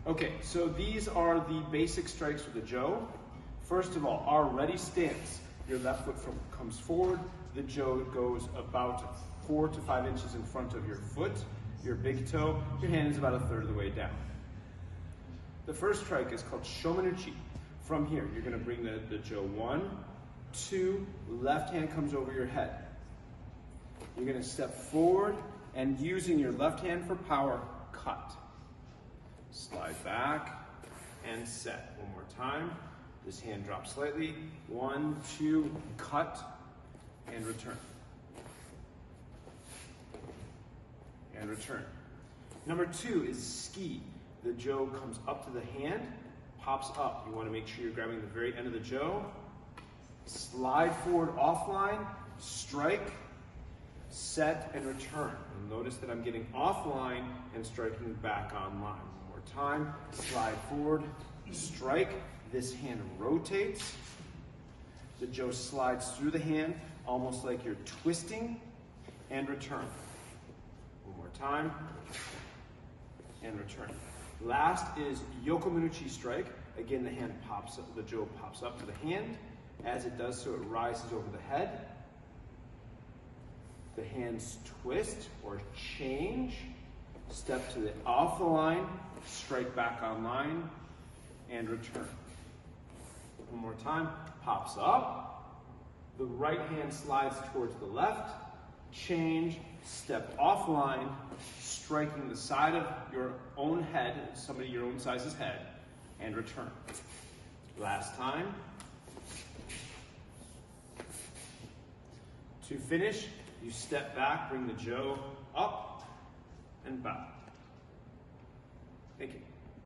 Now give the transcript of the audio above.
Okay, so these are the basic strikes for the Jo. First of all, our ready stance. Your left foot comes forward. The Jo goes about 4 to 5 inches in front of your foot, your big toe. Your hand is about a third of the way down. The first strike is called Shomenuchi. From here, you're going to bring the Jo 1, 2, left hand comes over your head. You're going to step forward and using your left hand for power, cut. Slide back and set. One more time. This hand drops slightly. 1, 2, cut and return. And return. Number 2 is ski. The Jo comes up to the hand, pops up. You want to make sure you're grabbing the very end of the Jo. Slide forward offline, strike, set, and return. You'll notice that I'm getting offline and striking back online. One more time. Slide forward, strike. This hand rotates. The Jo slides through the hand, almost like you're twisting, and return. One more time, and return. Last is Yokomunuchi strike. Again, the hand pops up, the Jo pops up to the hand. As it does so, it rises over the head. The hands twist or change. Step to the off the line, strike back on line, and return. One more time, pops up. The right hand slides towards the left. Change, step offline, striking the side of your own head, somebody your own size's head, and return. Last time. To finish, you step back, bring the Jo up, and bow. Thank you.